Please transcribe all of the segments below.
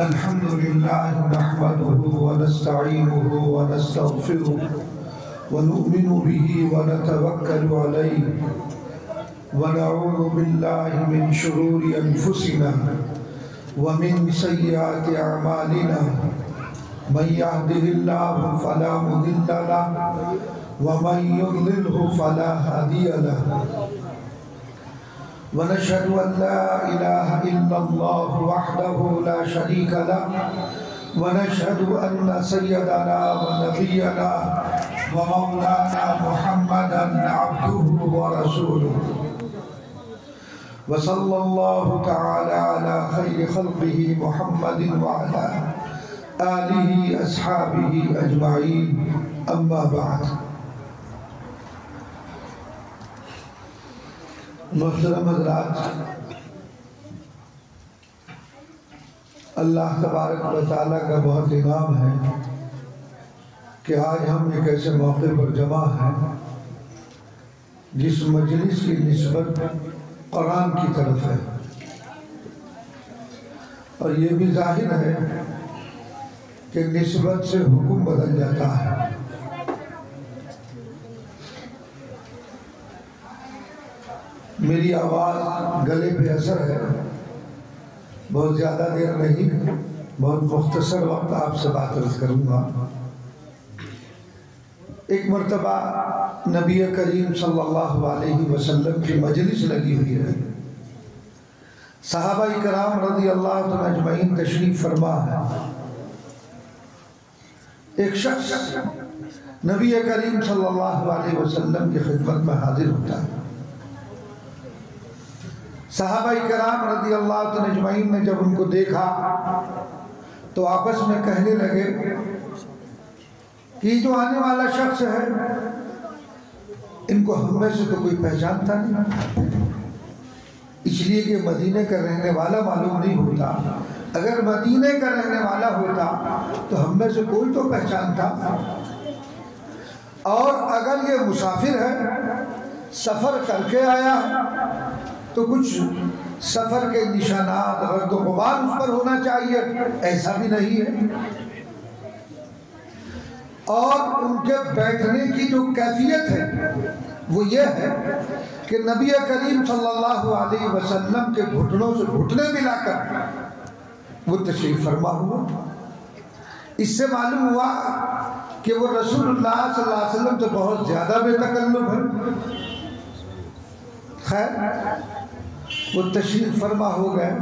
الحمد لله نحمده ونستعينه ونستغفره ونؤمن به ونتوكل عليه ونعوذ بالله من شرور أنفسنا ومن سيئات أعمالنا من يهده الله فلا مضل له ومن يضلله فلا هادي له ونشهد أن لا إله إلا الله وحده لا شريك له ونشهد أن سيدنا ونبينا ومولانا محمدا عبده ورسوله وصلى الله تعالى على خير خلقه محمد وعلى آله أصحابه أجمعين أما بعد. محترم حضرات، اللہ تبارک و تعالیٰ کا بہت انعام ہے کہ آج ہم ایک ایسے موقع پر جمع ہیں جس مجلس کی نسبت قرآن کی طرف ہے، اور یہ بھی ظاہر ہے کہ نسبت سے حکم بدل جاتا ہے۔ میری آواز گلے پہ اثر ہے، بہت زیادہ دیر نہیں، بہت مختصر وقت آپ سے بات کروں گا۔ ایک مرتبہ نبی کریم صلی اللہ علیہ وسلم کی مجلس لگی ہوئی ہے، صحابہ کرام رضی اللہ عنہ اجمعین تشریف فرما ہے۔ ایک شخص نبی کریم صلی اللہ علیہ وسلم کی خدمت میں حاضر ہوتا ہے۔ صحابہ کرام رضی اللہ عنہ اجمعین نے جب ان کو دیکھا تو آپس میں کہنے لگے کہ جو آنے والا شخص ہے ان کو ہم میں سے تو کوئی پہچانتا نہیں، اس لیے کہ مدینے کا رہنے والا معلوم نہیں ہوتا۔ اگر مدینے کا رہنے والا ہوتا تو ہم میں سے کوئی تو پہچانتا، اور اگر یہ مسافر ہے، سفر کر کے آیا ہے تو کچھ سفر کے نشانات غرد و غبار اس پر ہونا چاہیے، ایسا بھی نہیں ہے۔ اور ان کے بیٹھنے کی جو کیفیت ہے وہ یہ ہے کہ نبی کریم صلی اللہ علیہ وسلم کے گھٹنوں سے گھٹنے ملا کر وہ تشریف فرما ہوا۔ اس سے معلوم ہوا کہ وہ رسول اللہ صلی اللہ علیہ وسلم سے بہت زیادہ بے تکلف ہے۔ خیر، وہ تشریف فرما ہو گئے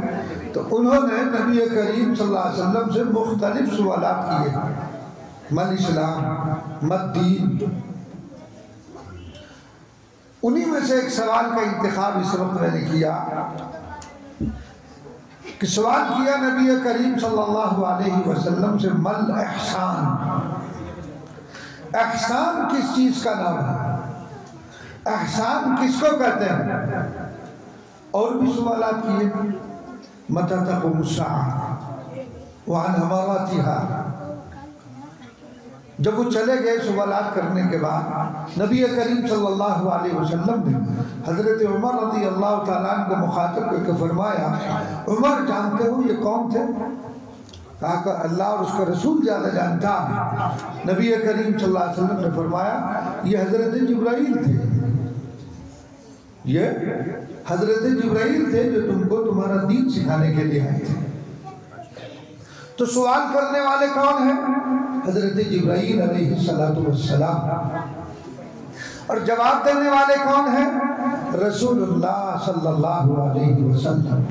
تو انہوں نے نبی کریم صلی اللہ علیہ وسلم سے مختلف سوالات کیے، من اسلام، من دین۔ انہی میں سے ایک سوال کا انتخاب اس وقت میں نے کیا کہ سوال کیا نبی کریم صلی اللہ علیہ وسلم سے من احسان، احسان کس چیز کا نام ہے، احسان کس کو کہتے ہیں؟ اور بھی سوالات کیے، متی تقوم الساعة وعن اماراتها۔ جب وہ چلے گئے سوالات کرنے کے بعد نبی کریم صلی اللہ علیہ وسلم نے حضرت عمر رضی اللہ تعالیٰ عنہ کو مخاطب کر کے فرمایا، عمر جانتے ہو یہ کون تھے؟ کہا کہ اللہ اور اس کا رسول زیادہ جانتا ہے۔ نبی کریم صلی اللہ علیہ وسلم نے فرمایا یہ حضرت جبرائیل تھے، یہ حضرت جبرائیل تھے جو تم کو تمہارا دین سکھانے کے لیے آئے تھے۔ تو سوال کرنے والے کون ہیں؟ حضرت جبرائیل علیہ السلام۔ اور جواب دینے والے کون ہیں؟ رسول اللہ صلی اللہ علیہ وسلم۔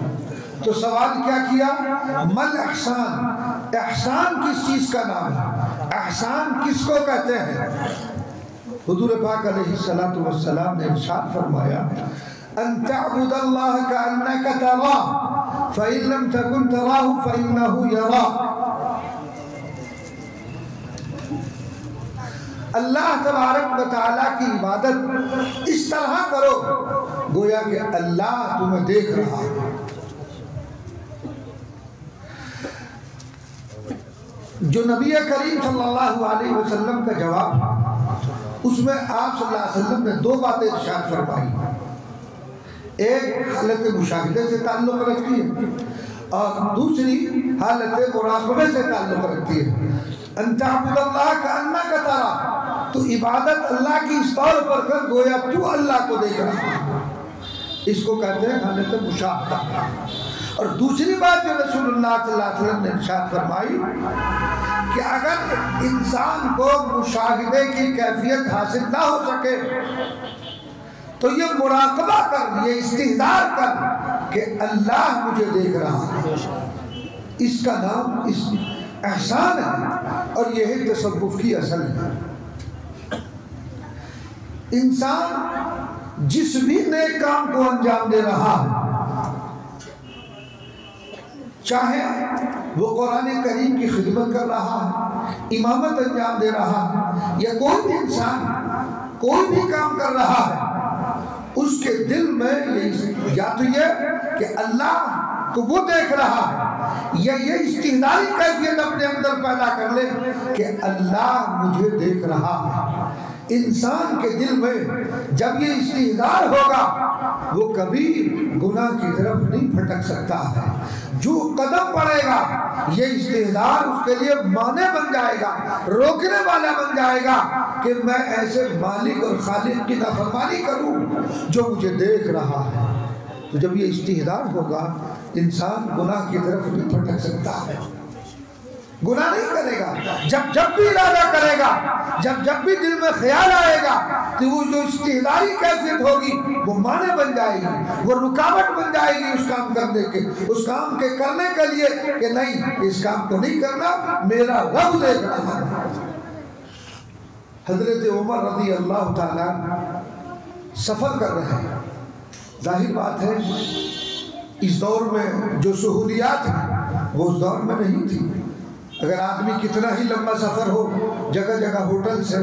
تو سوال کیا کیا؟ من احسان، احسان کس چیز کا نام ہے، احسان کس کو کہتے ہیں؟ حضور پاک علیہ السلام نے ارشاد فرمایا، ان تعبد اللہ کأنک تراہ فإن لم تکن تراہ فإنہ یراک۔ اللہ تبارک و تعالیٰ کی عبادت اس طرح کرو گویا کہ اللہ تمہیں دیکھ رہا ہے۔ جو نبی کریم صلی اللہ علیہ وسلم کا جواب، اس میں آپ صلی اللہ علیہ وسلم نے دو باتیں ارشاد فرمائی۔ ایک حالت مشاہدے سے تعلق رکھتی ہے اور دوسری حالت مراقبے سے تعلق رکھتی ہے۔ ان تعبد اللہ کأنک ترا، تو عبادت اللہ کی اس طور پر کر گویا تو اللہ کو دیکھ رہا ہے، اس کو کہتے ہیں حالت مشاہدہ۔ اور دوسری بات جو رسول اللہ صلی اللہ علیہ وسلم نے ارشاد فرمائی کہ اگر انسان کو مشاہدے کی کیفیت حاصل نہ ہو سکے تو یہ مراقبہ کر، یہ استحضار کر کہ اللہ مجھے دیکھ رہا ہے، اس کا نام اس احسان ہے، اور یہ ہے تصوف کی اصل ہے۔ انسان جس بھی نیک کام کو انجام دے رہا ہے، چاہے وہ قرآن کریم کی خدمت کر رہا ہے، امامت انجام دے رہا ہے، یا کوئی بھی انسان کوئی بھی کام کر رہا ہے، اس کے دل میں یا تو یہ کہ اللہ کو وہ دیکھ رہا ہے، یا یہ استحضاری کیفیت اپنے اندر پیدا کر لے کہ اللہ مجھے دیکھ رہا ہے۔ انسان کے دل میں جب یہ استحضار ہوگا وہ کبھی گناہ کی طرف نہیں پھٹک سکتا ہے۔ جو قدم پڑے گا یہ استحضار اس کے لیے مانع بن جائے گا، روکنے والا بن جائے گا کہ میں ایسے مالک اور خالق کی نافرمانی کروں جو مجھے دیکھ رہا ہے۔ تو جب یہ استحضار ہوگا انسان گناہ کی طرف نہیں پھٹک سکتا ہے، گناہ نہیں کرے گا۔ جب بھی ارادہ کرے گا، جب بھی دل میں خیال آئے گا تو وہ جو استحضاری کیفیت ہوگی وہ مانع بن جائے گی، وہ رکاوٹ بن جائے گی اس کام کرنے کے، اس کام کے کرنے کے لیے کہ نہیں اس کام کو نہیں کرنا، میرا رب دیکھ رہا ہے۔ حضرت عمر رضی اللہ تعالیٰ سفر کر رہے ہیں، ظاہر بات ہے اس دور میں جو سہولیات ہیں وہ اس دور میں نہیں تھی۔ اگر آدمی کتنا ہی لمبا سفر ہو، جگہ جگہ ہوٹل سے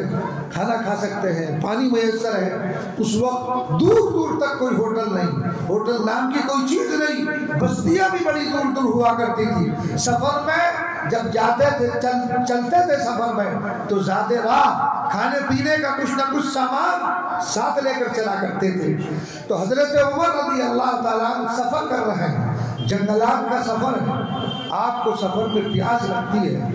کھانا کھا سکتے ہیں، پانی میسر ہے، اس وقت دور دور تک کوئی ہوٹل نہیں، ہوٹل نام کی کوئی چیز نہیں، بستیاں بھی بڑی دور دور ہوا کرتی تھی۔ سفر میں جب جاتے تھے چلتے تھے سفر میں تو زیادہ راہ کھانے پینے کا کچھ نہ کچھ سامان ساتھ لے کر چلا کرتے تھے۔ تو حضرت عمر رضی اللہ تعالیٰ سفر کر رہے ہیں، جنگلات کا سفر ہے، آپ کو سفر میں پیاس لگتی ہے،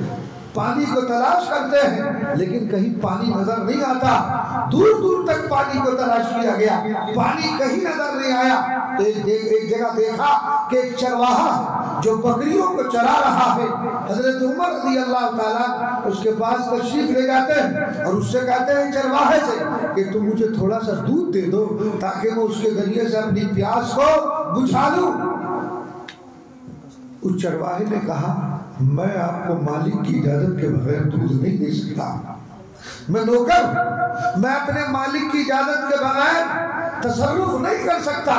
پانی کو تلاش کرتے ہیں لیکن کہیں پانی نظر نہیں آتا، دور دور تک پانی کو تلاش کیا گیا، پانی کہیں نظر نہیں آیا۔ تو ایک جگہ دیکھا کہ ایک چرواہا جو بکریوں کو چرا رہا ہے، حضرت عمر رضی اللہ تعالیٰ اس کے پاس تشریف لے جاتے ہیں اور اس سے کہتے ہیں چرواہے سے کہ تم مجھے تھوڑا سا دودھ دے دو تاکہ میں اس کے ذریعے سے اپنی پیاس کو بجھا لوں۔ اس چرواہے نے کہا میں آپ کو مالک کی اجازت کے بغیر دودھ نہیں دے سکتا، میں نوکر، میں اپنے مالک کی اجازت کے بغیر تصرف نہیں کر سکتا۔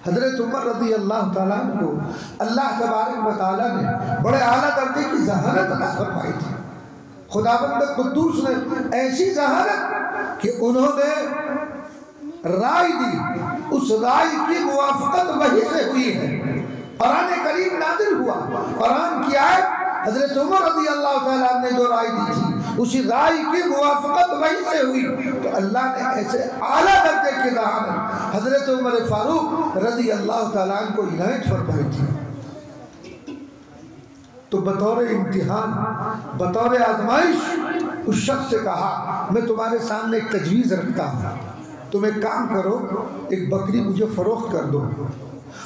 حضرت عمر رضی اللہ تعالیٰ کو اللہ تبارک و تعالیٰ نے بڑے اعلیٰ درجے کی ذہانت عطا فرمائی تھی۔ خداوند قدوس نے ایسی ذہانت کہ انہوں نے رائے دی، اس رائے کی موافقت وحی سے ہوئی ہے۔ قرآن کریم نازل ہوا، قرآن کی آیت حضرت عمر رضی اللہ تعالیٰ نے جو رائے دی تھی اسی رائے کی موافقت وحی سے ہوئی۔ تو اللہ نے ایسے اعلیٰ درجے کی ذہانت حضرت عمر فاروق رضی اللہ تعالیٰ کو عنایت فرمائی تھی۔ تو بطور امتحان، بطور آزمائش اس شخص سے کہا میں تمہارے سامنے ایک تجویز رکھتا ہوں، تم ایک کام کرو، ایک بکری مجھے فروخت کر دو،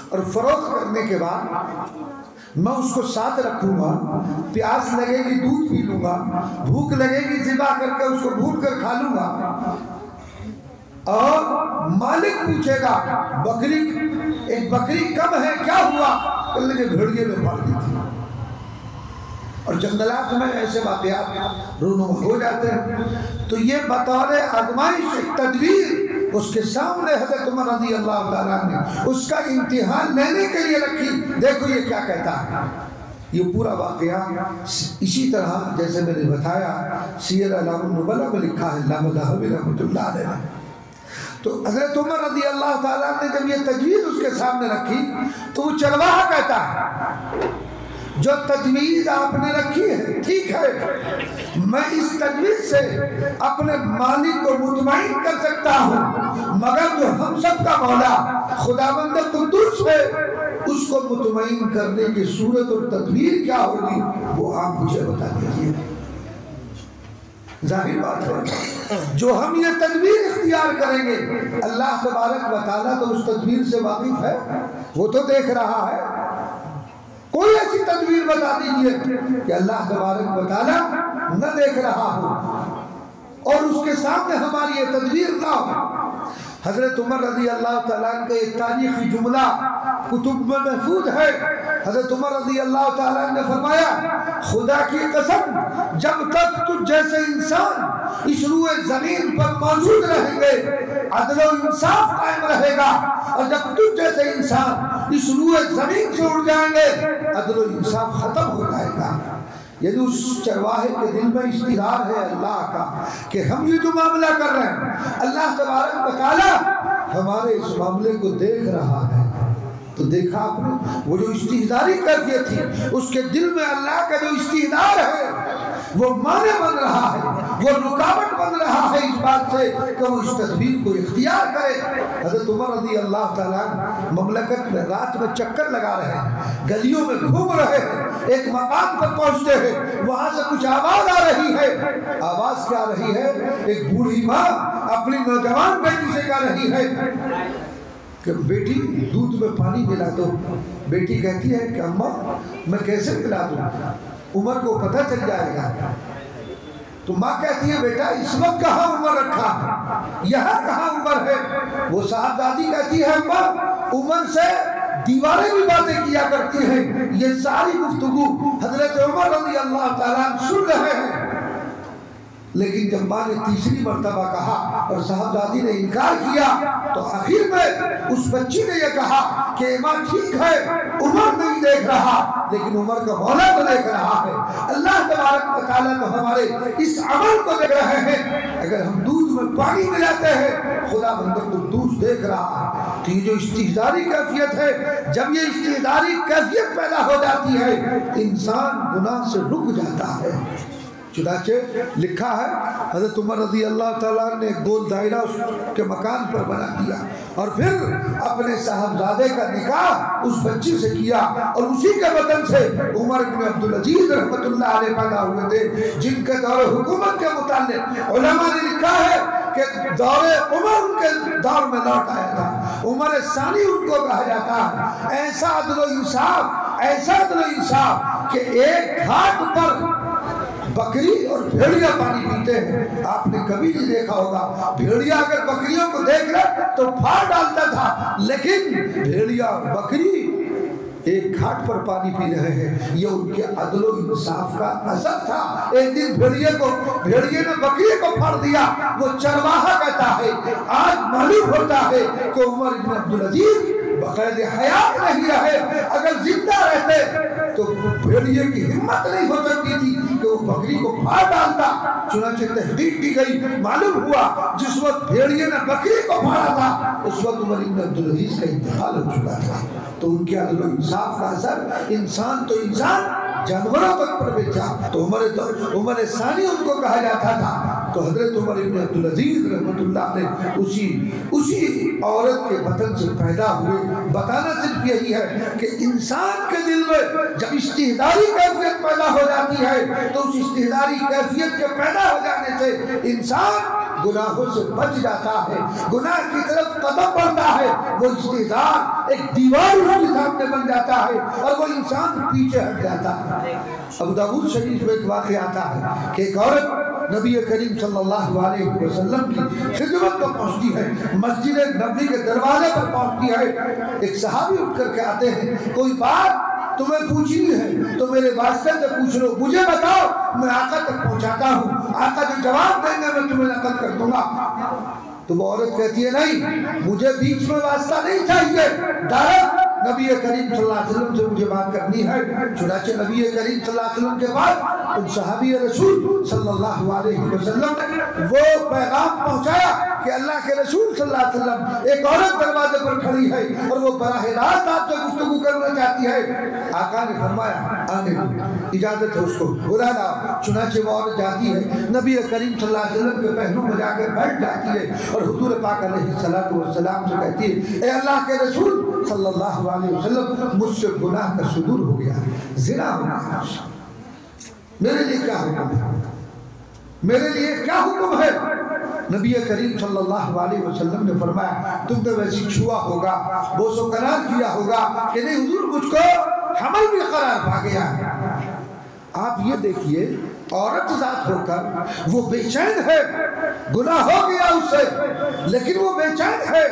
اور فروخت کرنے کے بعد میں اس کو ساتھ رکھوں گا، پیاس لگے گی دودھ پی لوں گا، بھوک لگے گی ذبح کر کے اس کو بھون کر کھا لوں گا، اور مالک پوچھے گا بکری ایک بکری کم ہے کیا ہوا، کہنے لگے بھیڑیے میں پھاڑ دی تھی۔ اور جنگلات میں ایسے واقعات رونما ہو جاتے ہیں۔ تو یہ بطور آزمائش ایک تدبیر اس کے سامنے حضرت عمر رضی اللہ تعالیٰ نے اس کا امتحان لینے کے لیے رکھی۔ دیکھو یہ کیا کہتا ہے۔ یہ پورا واقعہ اسی طرح جیسے میں نے بتایا سیر اعلام النبلہ میں لکھا ہے علامہ ذہبی رحمۃ اللہ علیہ نے۔ تو حضرت عمر رضی اللہ تعالیٰ نے جب یہ تجویز اس کے سامنے رکھی تو وہ چرواہا کہتا ہے جو تجویز آپ نے رکھی ہے ٹھیک ہے، میں اس تجویز سے اپنے مالک کو مطمئن کر سکتا ہوں، مگر جو ہم سب کا مولا خداوند قدوس ہے اس کو مطمئن کرنے کی صورت اور تدبیر کیا ہوگی وہ آپ مجھے بتا دیجیے۔ ظاہر بات ہے جو ہم یہ تدبیر اختیار کریں گے اللہ تبارک و تعالیٰ تو اس تدبیر سے واقف ہے، وہ تو دیکھ رہا ہے۔ کوئی ایسی تدبیر بتا دیجیے کہ اللہ تبارک و تعالیٰ نہ دیکھ رہا ہو اور اس کے سامنے ہماری یہ تدبیر نہ ہو۔ حضرت عمر رضی اللہ تعالیٰ عنہ کا ایک تاریخی جملہ کتب میں محفوظ ہے۔ حضرت عمر رضی اللہ تعالیٰ عنہ نے فرمایا خدا کی قسم جب تک تجھ جیسے انسان اس روئے زمین پر موجود رہیں گے عدل و انصاف قائم رہے گا، اور جب تجھ جیسے انسان اس روئے زمین سے اڑ جائیں گے عدل و انصاف ختم ہو جائے گا۔ یعنی اس چرواہے کے دل میں اشتہار ہے اللہ کا کہ ہم یہ جو معاملہ کر رہے ہیں اللہ تبارک و تعالیٰ ہمارے اس معاملے کو دیکھ رہا ہے۔ تو دیکھا آپ نے وہ جو استحضاری کیفیت تھی اس کے دل میں اللہ کا جو استحضار ہے وہ مانع بن رہا ہے، وہ رکاوٹ بن رہا ہے اس بات سے کہ وہ اس تدبیر کو اختیار کرے۔ حضرت عمر رضی اللہ تعالیٰ مملکت میں رات میں چکر لگا رہے ہیں، گلیوں میں گھوم رہے ہیں، ایک مقام پر پہنچتے ہیں، وہاں سے کچھ آواز آ رہی ہے۔ آواز کیا رہی ہے؟ ایک بوڑھی ماں اپنی نوجوان بیٹی سے کہہ رہی ہے کہ بیٹی دودھ میں پانی ملا دو۔ بیٹی کہتی ہے کہ اماں میں کیسے ملا دوں، عمر کو پتہ چل جائے گا۔ تو ماں کہتی ہے بیٹا اس وقت کہاں عمر رکھا ہے، یہاں کہاں عمر ہے؟ وہ صاحبزادی کہتی ہے اماں عمر سے دیواریں بھی باتیں کیا کرتی ہیں۔ یہ ساری گفتگو حضرت عمر رضی اللہ تعالیٰ سن رہے ہیں، لیکن جب ماں نے تیسری مرتبہ کہا اور صاحبزادی نے انکار کیا تو آخر میں اس بچی نے یہ کہا کہ ماں ٹھیک ہے عمر نہیں دیکھ رہا لیکن عمر کا مولا تو دیکھ رہا ہے۔ اللہ تبارک و تعالیٰ تو ہمارے اس عمل کو دیکھ رہے ہیں۔ اگر ہم دودھ میں پانی ملاتے ہیں خدا بندر تو دودھ دیکھ رہا ہے۔ تو یہ جو استحضاری کیفیت ہے، جب یہ استحضاری کیفیت پیدا ہو جاتی ہے انسان گناہ سے رک جاتا ہے۔ چنانچہ لکھا ہے حضرت عمر رضی اللہ تعالیٰ نے ایک گول دائرہ اس کے مکان پر بنا دیا اور پھر اپنے صاحبزادے کا نکاح اس بچی سے کیا، اور اسی کے وطن سے عمر بن عبدالعزیز رحمت اللہ علیہ پیدا ہوئے تھے، جن کے دور حکومت کے متعلق علماء نے لکھا ہے کہ دور عمر ان کے دور میں لوٹ آیا تھا۔ عمر ثانی ان کو کہا جاتا ہے۔ ایسا عدل و انصاف، ایسا عدل و انصاف کہ ایک گھاٹ پر بکری اور بھیڑیا پانی پیتے ہیں۔ آپ نے کبھی نہیں دیکھا ہوگا بھیڑیا اگر بکریوں کو دیکھ رہے تو پھاڑ ڈالتا تھا، لیکن بھیڑیا بکری ایک گھاٹ پر پانی پی رہے ہیں، یہ ان کے عدل و انصاف کا اثر تھا۔ ایک دن بھیڑیے نے بکری کو پھاڑ دیا، وہ چرواہا کہتا ہے آج معلوم ہوتا ہے کہ عمر بن عبدالعزیز بقید حیات نہیں رہے، اگر زندہ رہتے تو بھیڑیے کی ہمت نہیں ہو سکتی تھی کہ وہ بکری کو پھاڑ ڈالتا۔ چنانچہ تحقیق کی گئی، معلوم ہوا جس وقت بھیڑیے نے بکری کو پھاڑا تھا اس وقت عمر بن عبدالعزیز کا انتقال ہو چکا تھا۔ تو ان کے عدل و انصاف کا اثر انسان تو انسان جانوروں تک پر بیچا۔ تو عمر ثانی ان کو کہا جاتا تھا۔ تو حضرت عمر بن عبدالعزیز رحمت اللہ نے اسی عورت کے بطن سے پیدا ہوئے۔ بتانا صرف یہی ہے کہ انسان کے دل میں جب استحضاری کیفیت پیدا ہو جاتی ہے تو اس استحضاری کیفیت کے پیدا ہو جانے سے انسان گناہوں سے بچ جاتا ہے، گناہ کی طرف قدم بڑھتا ہے۔ وہ استحضار ایک دیوار اس کے سامنے بن جاتا ہے اور وہ انسان پیچھے ہٹ جاتا ہے۔ ابو داؤد شریف میں ایک واقعہ آتا ہے کہ ایک عورت نبی کریم صلی اللہ علیہ وسلم کی خدمت پر پہنچتی ہے، مسجد نبوی کے دروازے پر پہنچتی ہے۔ ایک صحابی اٹھ کر کے آتے ہیں، کوئی بات تمہیں پوچھنی ہے تو میرے واسطے سے پوچھ لو، مجھے بتاؤ میں آقا تک پہنچاتا ہوں، آقا جو جواب دیں گے میں تمہیں نقل کر دوں گا۔ تو وہ عورت کہتی ہے نہیں، مجھے بیچ میں واسطہ نہیں چاہیے، ڈائریکٹ نبی کریم صلی اللہ علیہ وسلم سے مجھے بات کرنی ہے۔ چنانچہ نبی کریم صلی اللہ علیہ وسلم کے بعد ان صحابی رسول صلی اللہ علیہ وسلم نے وہ پیغام پہنچایا کہ اللہ کے رسول صلی اللہ علیہ وسلم ایک عورت دروازے پر کھڑی ہے اور وہ براہ راست آپ سے گفتگو کرنا چاہتی ہے. آقا نے فرمایا آنے دو, اجازت ہے اس کو بلا لاؤ. چنانچہ وہ عورت جاتی ہے, نبی کریم صلی اللہ علیہ وسلم کے پہلو میں جا کر بیٹھ جاتی ہے اور حضور پاک علیہ السلام سے کہتی ہے, اے اللہ کے رسول صلی اللہ علیہ وسلم, مجھ سے گناہ کا صدور ہو گیا, زنا ہو گیا, میرے لیے کیا حکم ہے, میرے لیے کیا حکم ہے؟ نبی کریم صلی اللہ علیہ وسلم نے فرمایا, تم نے ویسی چھوا ہوگا, بوس و قرار کیا ہوگا کہ نہیں حضور مجھ کو حمل بھی قرار پا گیا. آپ یہ دیکھیے, عورت ذات ہو کر وہ بے چین ہے, گناہ ہو گیا اس سے لیکن وہ بے چین ہے.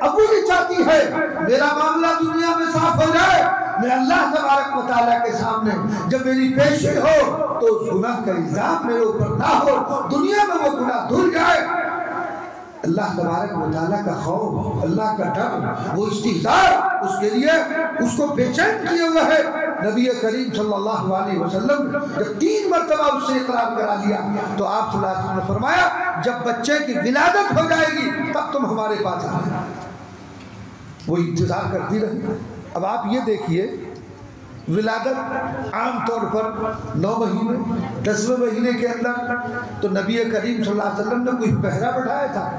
اب وہ یہ چاہتی ہے میرا معاملہ دنیا میں صاف ہو جائے, میں اللہ تبارک و تعالیٰ کے سامنے جب میری پیشی ہو تو اس گناہ کا الزام میرے اوپر نہ ہو, دنیا میں وہ گناہ دھل جائے. اللہ تبارک و تعالیٰ کا خوف, اللہ کا ڈر, وہ استحضار اس کے لیے اس کو بے چین کیے ہوئے ہے. نبی کریم صلی اللہ علیہ وسلم جب 3 مرتبہ اس سے اقرار کرا لیا تو آپ صلی اللہ علیہ وسلم نے فرمایا, جب بچے کی ولادت ہو جائے گی تب تم ہمارے پاس آنا. وہ انتظار کرتی رہی. اب آپ یہ دیکھیے, ولادت عام طور پر 9 مہینے 10ویں مہینے کے اندر, تو نبی کریم صلی اللہ علیہ وسلم نے کوئی پہرا بٹھایا تھا,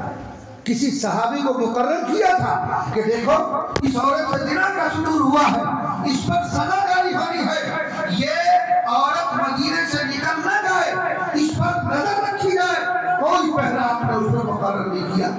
کسی صحابی کو مقرر کیا تھا کہ دیکھو اس عورت سے زنا کا صدور ہوا ہے, اس پر سزا جاری ہونی ہے, یہ عورت مدینے سے نکل نہ جائے, اس پر نظر رکھی جائے. کوئی پہرا آپ نے اس کو مقرر نہیں کیا.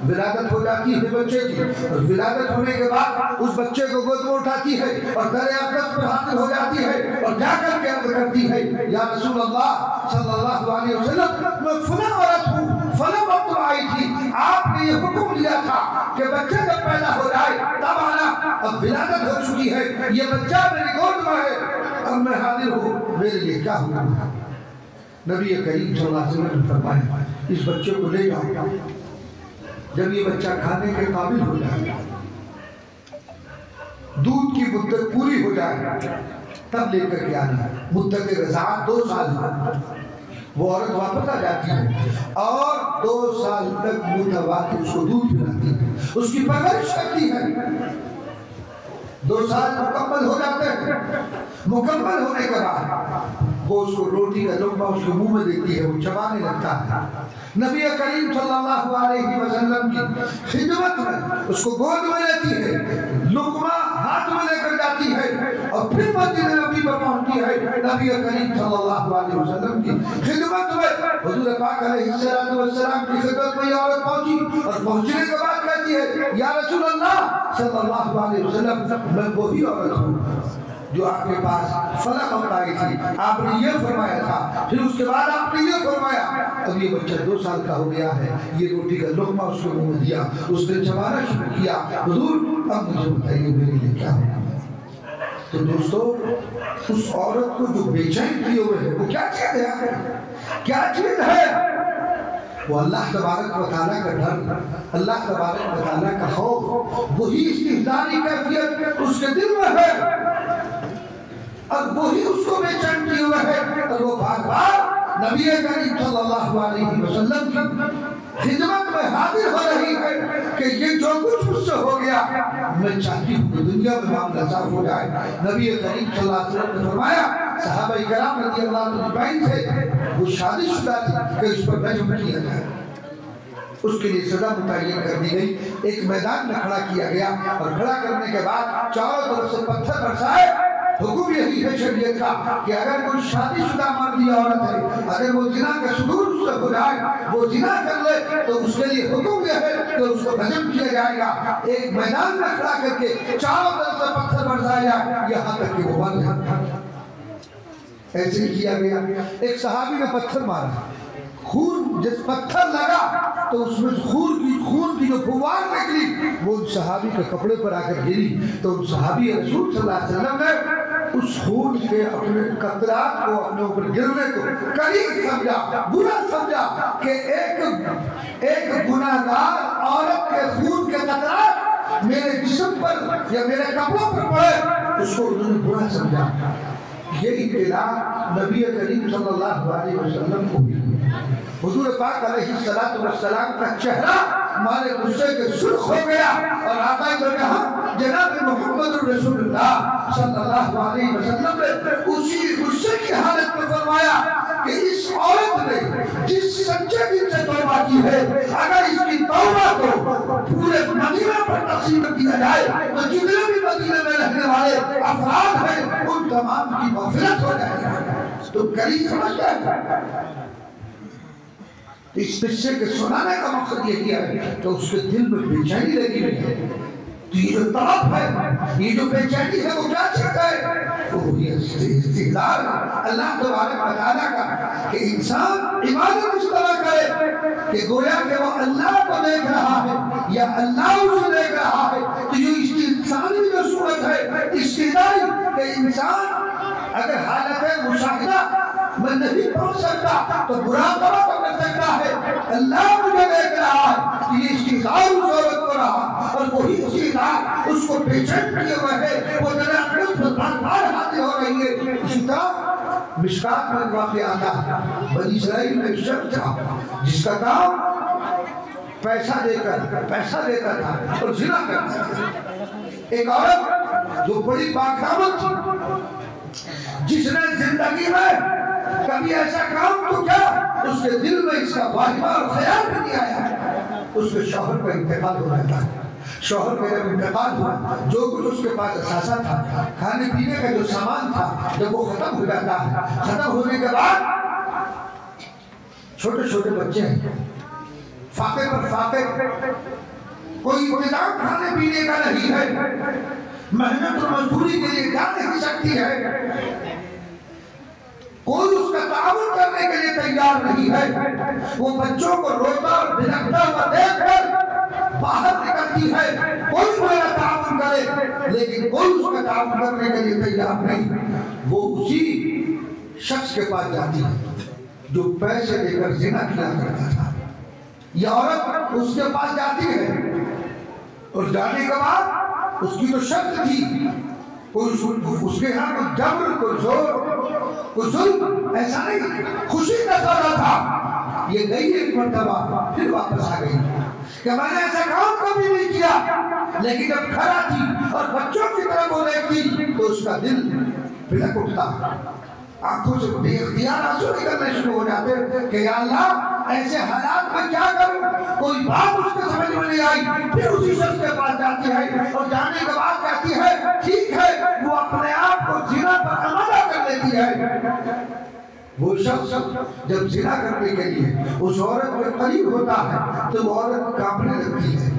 ولادت ہو جاتی ہے بچے کی, اور ولادت ہونے کے بعد اس بچے کو گود میں اٹھاتی ہے اور در اقدس پر حاضر ہو جاتی ہے اور جا کر کے عرض کرتی ہے, یا رسول اللہ صلی اللہ علیہ وسلم, میں فلاں عورت ہوں, فلاں وقت آئی تھی, آپ نے یہ حکم دیا تھا کہ بچے جب پیدا ہو جائے تب آنا, اب ولادت ہو چکی ہے, یہ بچہ میری گود میں ہے, اب میں حاضر ہوں, میرے لیے کیا حکم ہے؟ نبی کریم صلی اللہ علیہ وسلم نے فرمایا, اس بچے کو لے جاؤ, جب یہ بچہ کھانے کے قابل ہو جائے, دودھ کی مدت پوری ہو جائے, تب لے کر کے آنا. مدت رضاعت 2 سال ہے. وہ عورت واپس آ جاتی ہے اور 2 سال تک متواتر اس کو دودھ پلاتی ہے, اس کی پرورش کرتی ہے. 2 سال مکمل ہو جاتے ہیں. مکمل ہونے کے بعد وہ اس کو روٹی کا لقمہ اس کے منہ میں دیتی ہے, وہ چبانے لگتا ہے. نبی کریم صلی اللہ علیہ وسلم کی خدمت میں اس کو گود میں لیتی ہے, لقمہ ہاتھ میں لے کر جاتی ہے اور پھر مسجد نبی پر پہنچتی ہے. نبی کریم صلی اللہ علیہ وسلم کی خدمت میں حضور پاک علیہ السلام کی خدمت میں یہ عورت پہنچی اور پہنچنے کے بعد کہتی ہے, یا رسول اللہ صلی اللہ علیہ وسلم, میں وہی عورت ہوں جو آپ کے پاس فلاں وقت آئی تھی, آپ نے یہ فرمایا تھا, پھر اس کے بعد آپ نے یہ فرمایا. اب یہ بچہ 2 سال کا ہو گیا ہے, یہ روٹی کا لقمہ اس کو منہ میں دیا, اس نے چبانا شروع کیا. حضور اب مجھے بتائیے میرے لیے کیا ہے؟ تو دوستو, اس عورت کو جو بے چین کیے ہوئے ہے وہ کیا چیز ہے؟ کیا چیز ہے؟ وہ اللہ تبارک و تعالیٰ کا ڈر, اللہ تبارک و تعالیٰ کا خوف, وہی استحضاری کیفیت اس کے دل میں ہے اور وہی اس کو بے چین کیے ہوئے ہے. اور وہ بار بار نبی کریم صلی اللہ علیہ وسلم کی خدمت میں حاضر ہو رہی ہے کہ یہ جو کچھ مجھ سے ہو گیا, میں چاہتی ہوں کہ دنیا میں معاملہ صاف ہو جائے. نبی کریم صلی اللہ علیہ وسلم نے فرمایا, صحابہ کرام رضی اللہ عنہ اجمعین تھے, وہ شادی شدہ تھی, کہ اس پر رجم کیا جائے. اس کے لیے سزا متعین کر دی گئی. ایک میدان میں کھڑا کیا گیا اور کھڑا کرنے کے بعد چاروں طرف سے پتھر برسائے. حکم یہی ہے شریعت کا کہ اگر کوئی شادی شدہ مرد یا عورت ہے, اگر وہ زنا کا صدور اس سے ہو جائے, وہ زنا کر لے, تو اس کے لیے حکم یہ ہے کہ اس کو رجم کیا جائے گا. ایک میدان میں کھڑا کر کے چاروں طرف سے پتھر برسائے جائے یہاں تک کہ وہ مر جائے. ایسے ہی کیا گیا. ایک صحابی نے پتھر مارا, خون جس پتھر لگا تو اس میں خون کی جو پھوار نکلی وہ ان صحابی کے کپڑے پر آ کر گری. تو ان صحابی رسول صلی اللہ علیہ وسلم نے اس خون کے اپنے قطرات کو اپنے اوپر گرنے کو قریب سمجھا, برا سمجھا کہ ایک گناہگار عورت کے خون کے قطرات میرے جسم پر یا میرے کپڑوں پر پڑے, اس کو انہوں نے برا سمجھا. یہ اطلاع نبی کریم صلی اللہ علیہ وسلم کو بھی. حضور پاک علیہ السلام کا چہرہ ہمارے غصے کے سرخ ہو گیا اور آقا دو جہاں جناب محمد رسول اللہ صلی اللہ علیہ وسلم نے اسی غصے کی حالت میں فرمایا کہ اس عورت نے جس سچے دل سے توبہ کی ہے اگر اس کی توبہ کو پورے مدینہ پر تقسیم کیا جائے تو جتنے بھی مدینہ میں رہنے والے افراد ہیں ان تمام کی مغفرت ہو جائے گی. تو قریب سمجھتا ہے اس قصے کے سنانے کا مقصد یہی ہے کہ اس کے دل میں بے چینی لگی ہوئی ہے. تو یہ جو طرف ہے یہ جو بے چینی ہے وہ کیا چیز ہے؟ وہ یہ استحضار اللہ تبارک و تعالیٰ کا کہ انسان عبادت اس طرح کرے کہ گویا کہ وہ اللہ کو دیکھ رہا ہے یا اللہ اسے دیکھ رہا ہے. تو یہ انسانی جو صورت ہے استحضاری کہ انسان اگر حالت مشاہدہ میں نہیں پہنچ سکتا تو مراقبہ تو کر سکتا ہے اللہ مجھے دیکھ رہا ہے. یہ استحضار اس عورت کو رہا اور وہی استحضار اس کو بے چین کیے ہوئے ہے وہ ذرا اپنے بار بار حاضر ہو رہی ہے. اسی طرح مشکات میں واقع آتا بنی اسرائیل میں ایک شخص تھا جس کا کام پیسہ دیتا تھا اور زنا کرتا تھا. ایک عورت جو بڑی پاکدامن تھی جس نے زندگی میں کبھی ایسا کام تو کیا اس کے دل میں اس کا واہمہ اور خیال بھی نہیں آیا. اس کے شوہر کا انتقال ہو جاتا ہے. شوہر کا جب انتقال ہوا جو کچھ اس کے پاس اثاثہ تھا کھانے پینے کا جو سامان تھا جب وہ ختم ہو جاتا ہے ختم ہونے کے بعد چھوٹے چھوٹے بچے ہیں فاقے پر فاقے کوئی انتظام کھانے پینے کا نہیں ہے محنت اور مزدوری کے لیے جا نہیں سکتی ہے کوئی اس کا تعاون کرنے کے لیے تیار نہیں ہے. وہ بچوں کو روتا اور بھٹکتا ہوا دیکھ کر باہر نکلتی ہے کوئی میرا تعاون کرے لیکن کوئی اس کا تعاون کرنے کے لیے تیار نہیں. وہ اسی شخص کے پاس جاتی ہے جو پیسے دے کر زنا کیا کرتا تھا. یہ عورت اس کے پاس جاتی ہے اور جانے کے بعد اس کی تو شرط تھی کوئی اس کے یہاں کوئی جبر کوئی زور کوئی ظلم ایسا نہیں خوشی کا سودا تھا. یہ گئی ایک مرتبہ پھر واپس آ گئی کہ میں نے ایسا کام کبھی نہیں کیا لیکن جب گھر آتی اور بچوں کی طرف وہ دیکھتی تو اس کا دل بھڑک اٹھتا آنکھوں سے بے اختیار آنسو نکلنے شروع ہو جاتے کہ یا اللہ ایسے حالات میں کیا کروں. کوئی بات اس کے سمجھ میں نہیں آئی پھر اسی شخص کے پاس جاتی ہے اور جانے کے بعد کہتی ہے ٹھیک ہے وہ اپنے آپ کو زنا پر آمادہ کر لیتی ہے. وہ شخص جب زنا کرنے کے لیے اس عورت کے قریب ہوتا ہے تو وہ عورت کانپنے لگتی ہے.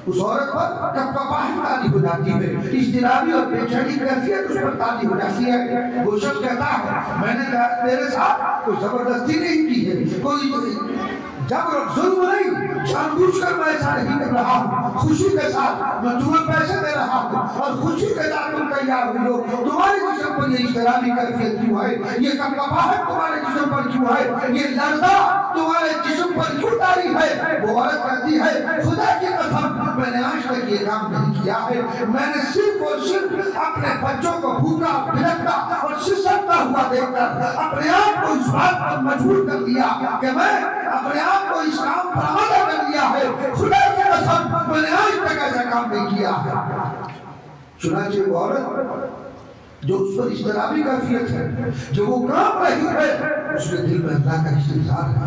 اس عورت پر کپکپاہٹ تاری ہو جاتی ہے اضطرابی اور بے چینی کیفیت اس پر تاری ہو جاتی ہے. وہ شخص کہتا ہے میں نے تیرے ساتھ کوئی زبردستی نہیں کی ہے کوئی جبر اور ظلم نہیں جان بوجھ کر میں ایسا نہیں کر رہا ہوں. خوشی کے ساتھ میں تمہیں پیسے دے رہا ہوں اور خوشی کے ساتھ تم تیار ہو تمہارے جسم پر یہ اضطرابی کیفیت کیوں ہے یہ کپکپاہٹ تمہارے جسم پر کیوں ہے یہ لرزہ تمہارے جسم پر کیوں تاری ہے. وہ عورت کہتی ہے خدا کی قسم میں نے آج تک یہ کام نہیں کیا ہے میں نے صرف اور صرف اپنے بچوں کو بھوکا بھٹکتا اور سسکتا ہوا دیکھ کر اپنے آپ کو اس بات پر مجبور کر دیا کہ میں اپنے آپ کو اس کام پر آمادہ کر لیا ہے. خدا کی قسم میں نے آج تک ایسا کام نہیں کیا ہے. چنانچہ وہ عورت جو اس پر اضطرابی کیفیت ہے جو وہ کام رہی ہے اس کے دل میں اللہ کا استحضار ہے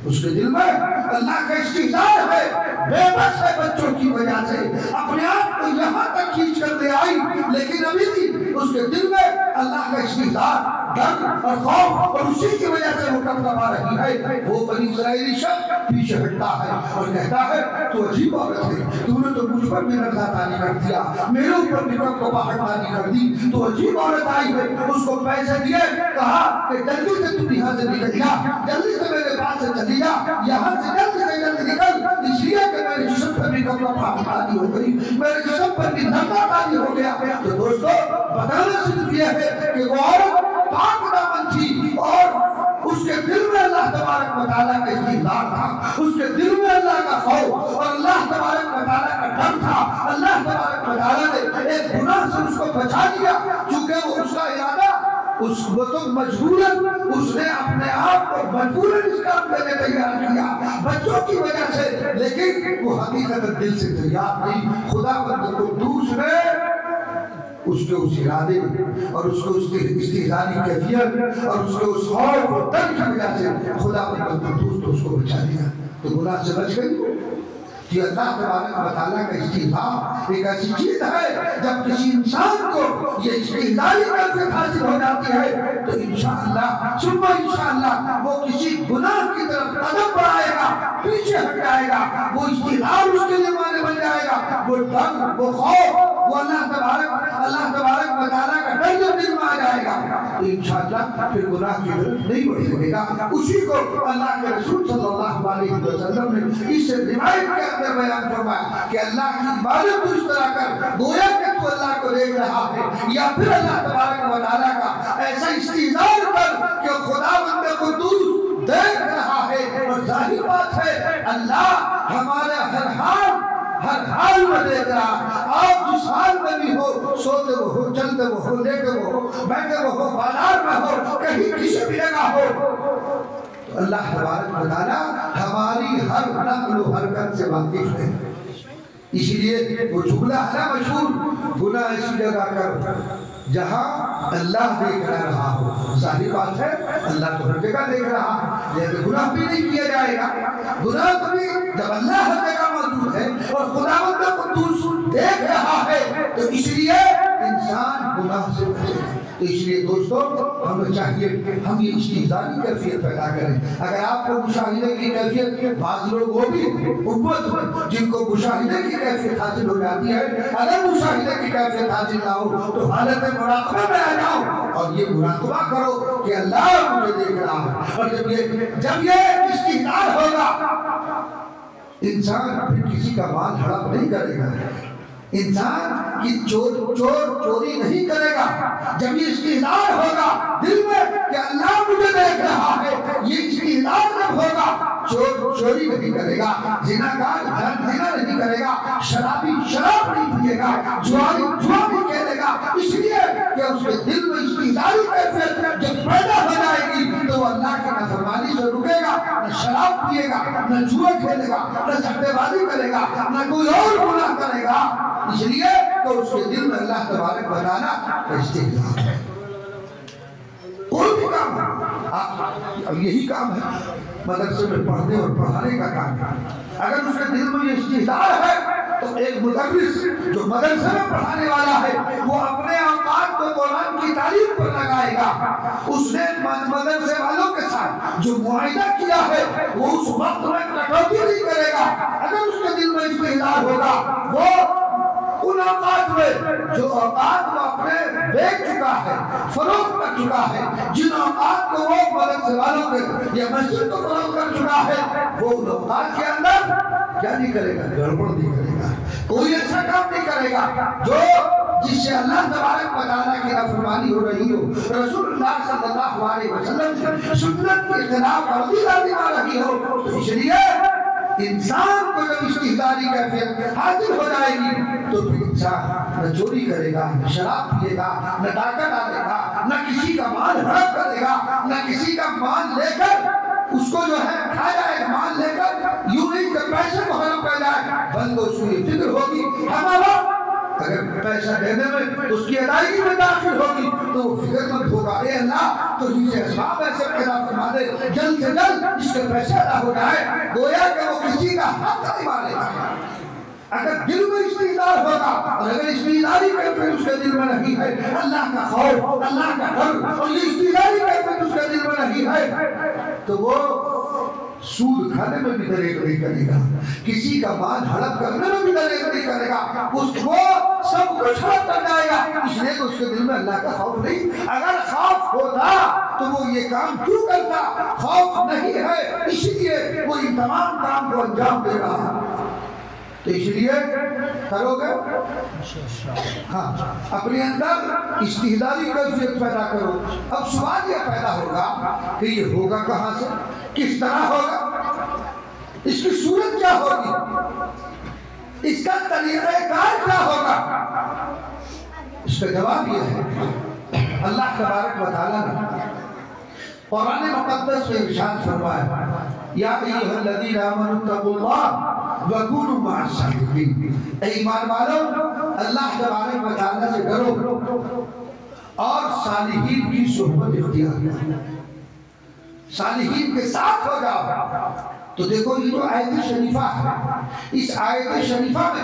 اس کے دل میں اللہ کا استحضار ہے. بے بس ہے بچوں کی وجہ سے اپنے آپ کو یہاں تک کھینچ کر لے آئی لیکن ابھی بھی اس کے دل میں اللہ کا استحضار ڈر اور خوف اور اسی کی وجہ سے وہ کپکپا رہی ہے. وہ بنی اسرائیلی شخص پیچھے ہٹتا ہے اور کہتا ہے تو عجیب عورت ہے تم نے تو مجھ پر بھی نظر تانی کر دیا میرے اوپر بھی کپکپاہٹ تانی کر دی. تو عجیب عورت آئی ہے اس کو پیسے دیے کہا کہ جلدی سے تم یہاں سے نکل جا جلدی سے میرے پاس سے چلی جا یہاں سے جلدی نکل اس لیے کہ میرے جسم پر بھی کپکپاہٹ تانی ہو گئی میرے جسم پر بھی نظر تانی ہو گیا. تو دوستو بتانا صرف یہ ہے کہ وہ عورت پاک دامن تھی اور اس کے دل میں اللہ تبارک و تعالیٰ کا استحضار تھا اس کے دل میں اللہ کا خوف اور اللہ تبارک و تعالیٰ کا ڈر تھا. اللہ تبارک و تعالیٰ نے ایک گناہ سے اس کو بچا لیا چونکہ وہ اس کا ارادہ اس وہ تو مجبوراً اس نے اپنے آپ کو مجبوراً اس کام کرنے تیار کیا بچوں کی وجہ سے، لیکن وہ حقیقت دل سے تیار نہیں۔ خدا بند قدوس نے اس کے اس ارادے اور اس کو اس کی استحضاری کیفیت اور اس کے اس خوف و ڈر کی وجہ سے خدا بند قدوس تو اس کو بچا دیا، تو گناہ سے بچ گئی۔ کہ اللہ تبارک و تعالیٰ کا استحضاء ایک ایسی چیز ہے جب کسی انسان کو یہ استحضاری کیفیت حاصل ہو جاتی ہے تو انشاءاللہ ثم انشاءاللہ وہ کسی گناہ کی طرف قدم بڑھائے گا، پیچھے ہٹ جائے گا، وہ استحضار اس کے لیے معنی بن جائے گا، وہ ڈر، وہ خوف، وہ اللہ تبارک و تعالیٰ کا ڈر جب دل میں آ جائے گا تو انشاءاللہ پھر گناہ کی طرف نہیں بڑھ سکے گا۔ اسی کو اللہ کے رسول صلی اللہ علیہ وسلم نے اس روایت کے اندر بیان فرمایا کہ اللہ کی عبادت تو اس طرح کر گویا کہ تو اللہ کو دیکھ رہا ہے، یا پھر اللہ تبارک و تعالیٰ کا ایسا استحضار کر کہ خدا بند قدوس دیکھ رہا ہے، اور ظاہر بات ہے اللہ ہمارے ہر حال میں دیکھ رہا۔ آپ جس حال میں بھی ہو، سوتے ہو، چلتے ہو، لیٹے ہو، بیٹھے ہو، بازار میں ہو، کہیں کسی بھی جگہ ہو، تو اللہ تبارک و تعالیٰ ہماری ہر نقل و حرکت سے واقف ہے۔ اس لیے وہ جملہ ہے مشہور، گناہ ایسی جگہ کر جہاں اللہ دیکھ رہا ہو۔ ظاہر بات ہے اللہ تو ہر جگہ دیکھ رہا، لیکن گناہ بھی نہیں کیا جائے گا۔ گناہ کبھی جب اللہ ہر جگہ موجود ہے اور خداوند قدوس دیکھ رہا ہے تو اس لیے انسان گناہ سے بچے۔ تو اس لیے دوستو ہمیں چاہیے ہم یہ استحضاری کیفیت پیدا کریں۔ اگر آپ کو مشاہدے کی کیفیت، بعض لوگ وہ بھی امت جن کو مشاہدے کی کیفیت حاصل ہو جاتی ہے، اگر مشاہدے کی کیفیت حاصل نہ ہو تو حالت مراقبہ میں آ جاؤ اور یہ مراقبہ کرو کہ اللہ مجھے دیکھ رہا ہے۔ اور جب یہ استحضار ہوگا انسان پھر کسی کا مال ہڑپ نہیں کرے گا، انسان کی چوری نہیں کرے گا۔ جب یہ استحضار ہوگا دل میں کہ اللہ مجھے دیکھ رہا ہے، یہ استحضار جب ہوگا چوری نہیں کرے گا، زناکار زنا نہیں کرے گا، شرابی شراب نہیں پیے گا، جوا نہیں کھیلے گا، اس لیے کہ اس کے دل میں استحضاری کیفیت جب پیدا ہو جائے گی تو وہ اللہ کی نافرمانی سے رکے گا، نہ شراب پیے گا، نہ جوا کھیلے گا، نہ سٹے بازی کرے گا، نہ کوئی اور گناہ کرے گا، اس لیے کہ اس کے دل میں اللہ تبارک و تعالیٰ کا استحضار ہے۔ کوئی بھی کام ہے، اب یہی کام ہے مدرسے میں پڑھنے اور پڑھانے کا کام ہے، اگر اس کے دل میں یہ استحضار ہے تو ایک مدرس جو مدرسے میں پڑھانے والا ہے وہ اپنے اوقات کو قرآن کی تعلیم پر لگائے گا۔ اس نے مدرسے والوں کے ساتھ جو معاہدہ کیا ہے وہ اس وقت میں کٹوتی نہیں کرے گا۔ اگر اس کے دل میں استحضار ہوگا وہ ان اوقات میں جو اوقات وہ اپنے بیچ چکا ہے، فروخت کر چکا ہے، جن اوقات کو وہ مدرسے والوں کے یا مسجد کو فروخت کر چکا ہے، وہ ان اوقات کے اندر کیا نہیں کرے گا؟ گڑبڑ نہیں کرے گا، کوئی ایسا کام نہیں کرے گا جو جس سے اللہ تبارک و تعالیٰ کی نافرمانی ہو رہی ہو، رسول اللہ صلی اللہ علیہ وسلم کی سنت کی خلاف ورزی لازم آ رہی ہو۔ اس لیے انسان کو جب استحضاری کیفیت حاصل ہو جائے گی تو پھر انسان نہ چوری کرے گا، نہ شراب پیے گا، نہ ڈاکہ ڈالے گا، نہ کسی کا مال ہڑپ کرے گا، نہ کسی کا مال لے کر اس کو جو ہے کھا جائے، مال لے کر یوں نہیں کہ پیسے کو ہڑپ کر جائے، بلکہ اس کو یہ فکر ہوگی ہمارا اگر پیسہ دینے میں اس کی ادائیگی میں داخل ہوگی تو وہ فکر مند ہوگا، اے اللہ تو اسے اسباب ایسے پیدا فرما دے جلد سے جلد اس کے پیسے ادا ہو جائے، گویا کہ وہ کسی کا حق نہیں مانے گا۔ اگر دل میں استحضار ہوگا اور اگر استحضاری کیفیت اس کے دل میں نہیں ہے، اللہ کا خوف، اللہ کا ڈر اور یہ استحضاری کیفیت اس کے دل میں نہیں ہے تو وہ سود کھانے میں بھی دریغ نہیں کرے گا، کسی کا مال ہڑپ کرنے میں بھی دریغ نہیں کرے گا، اس کو سب کچھ ہڑپ کر جائے گا، اس لیے کہ اس کے دل میں اللہ کا خوف نہیں۔ اگر خوف ہوتا تو وہ یہ کام کیوں کرتا؟ خوف نہیں ہے اس لیے وہ ان تمام کام کو انجام دے رہا، تو اس لیے کرو گے ہاں اپنے اندر استحضاری کیفیت پیدا کرو۔ اب سوال یہ پیدا ہوگا کہ یہ ہوگا کہاں سے، کس طرح ہوگا، اس کی صورت کیا ہوگی، اس کا طریقہ کار کیا ہوگا؟ اس کا جواب یہ ہے اللہ تبارک و تعالیٰ نے قرآن مقدس میں ارشاد فرمایا یا ایھا الذین آمنوا اتقوا اللہ وکونوا مع الصادقین، اے ایمان والو اللہ تبارک و تعالیٰ سے ڈرو اور صالحین کی صحبت اختیار کرو، صالحین کے ساتھ ہو جاؤ۔ تو دیکھو یہ جو آیت شریفہ ہے، اس آیت شریفہ میں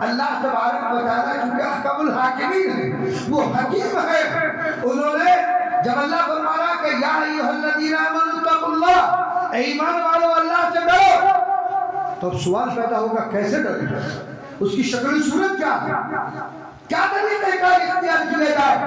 اللہ تبارک و تعالیٰ چونکہ احکم الحاکمین ہے، وہ حکیم ہے، انہوں نے جب اللہ فرمایا کہ یا ایھا الذین آمنوا اتقوا اللہ، اے ایمان والو اللہ سے ڈرو، تو اب سوال پیدا ہوگا کیسے ڈریں؟ اس کی شکل و صورت کیا ہے؟ کیا طریقہ کار اختیار کیا جائے؟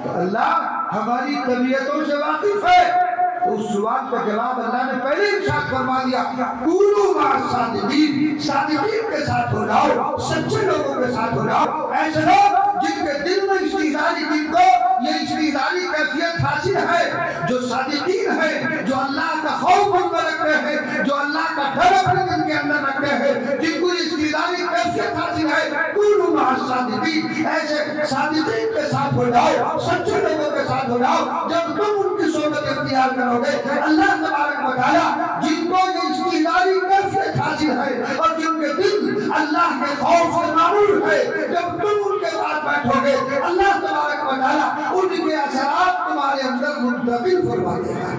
تو اللہ ہماری طبیعتوں سے واقف ہے، تو اس سوال کا جواب اللہ نے پہلے ارشاد فرما دیا کونوا مع الصادقین، صادقین کے ساتھ ہو جاؤ، سچے لوگوں کے ساتھ ہو جاؤ، ایسے لوگ جن کے دل میں استعدادی، جن کو یہ استعدادی کیفیت حاصل ہے، جو صادقین ہیں، جو اللہ کا خوف ان پر رکھتے ہیں، جو اللہ کا ڈر اپنے دل کے اندر رکھتے ہیں، جن کو یہ استعدادی کیفیت حاصل ہے، کونوا مع الصادقین، ایسے صادقین کے ساتھ ہو جاؤ، سچے لوگوں کے ساتھ ہو جاؤ۔ جب تم ان کی صحبت اختیار کرو گے، اللہ تبارک و تعالیٰ جن کو یہ استعدادی کیفیت حاصل ہے اور جن کے دل اللہ کے خوف سے معمور ہے، جب تم ان کے ساتھ بیٹھو گے، اللہ تبارک و تعالیٰ ان کے اثرات تمہارے اندر منتقل فرما دے گا۔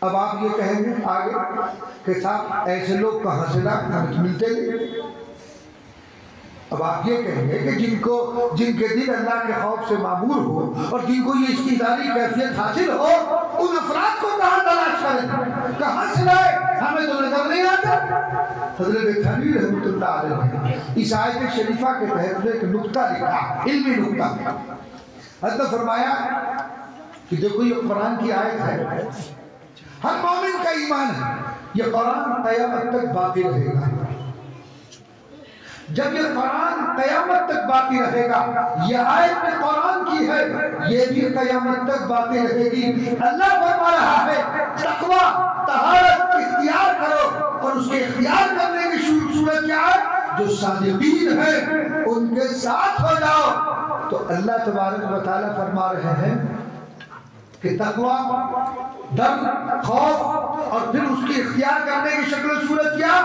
اب آپ یہ کہیں گے آگے کہ صاحب ایسے لوگ کہاں سے ہمیں ملتے ہیں؟ اب آپ یہ کہیں گے کہ جن کے دل اللہ کے خوف سے معمور ہو اور جن کو یہ استعدادی کیفیت حاصل ہو، ان افراد کو کہاں تلاش کریں، کہاں سے لائے؟ ہمیں تو نظر نہیں آتا۔ حضرت تھانوی رحمۃ اللہ علیہ نے اس آیت شریفہ کے تحت ایک نکتہ لکھا، علمی نکتہ۔ حضرت نے فرمایا کہ دیکھو یہ قرآن کی آیت ہے، ہر مومن کا ایمان ہے یہ قرآن قیامت تک باقی رہے گا۔ جب یہ قرآن قیامت تک باقی رہے گا، یہ آیت میں قرآن کی ہے، یہ بھی قیامت تک باقی رہے گی۔ اللہ فرما رہا ہے تقوی، طہارت اختیار کرو، اور اس کے اختیار کرنے کی صورت کیا ہے؟ جو صادقین ہیں ان کے ساتھ ہو جاؤ۔ تو اللہ تبارک و تعالیٰ فرما رہے ہیں کہ تقوی، ڈر، خوف، اور پھر اس کی اختیار کرنے کی شکل و صورت کیا؟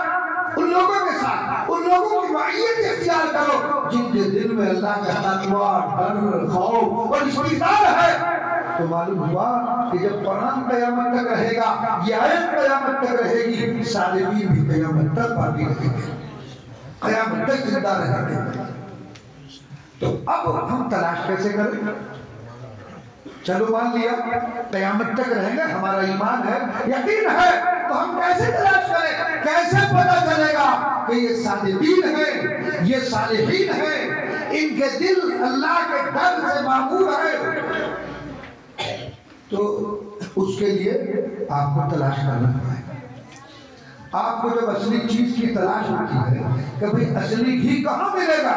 ان لوگوں کے ساتھ، ان لوگوں کی معیت اختیار کرو جن کے دل میں اللہ کا تقوی، ڈر، خوف اور استعداد ہے۔ تو معلوم ہوا کہ جب قرآن قیامت تک رہے گا، یہ آیت قیامت تک رہے گی، صالحین بھی قیامت تک باقی رہیں گے، قیامت تک زندہ رہیں گے۔ تو اب ہم تلاش کیسے کریں؟ چلو مان لیا قیامت تک رہیں گے، ہمارا ایمان ہے، یقین ہے، تو ہم کیسے تلاش کریں؟ کیسے پتہ چلے گا کہ یہ صادقین ہیں، یہ صالحین ہیں، ان کے دل اللہ کے ڈر سے معمور ہے؟ تو اس کے لیے آپ کو تلاش کرنا ہے۔ آپ کو جب اصلی چیز کی تلاش ہوتی ہے کہ بھئی اصلی گھی کہاں ملے گا،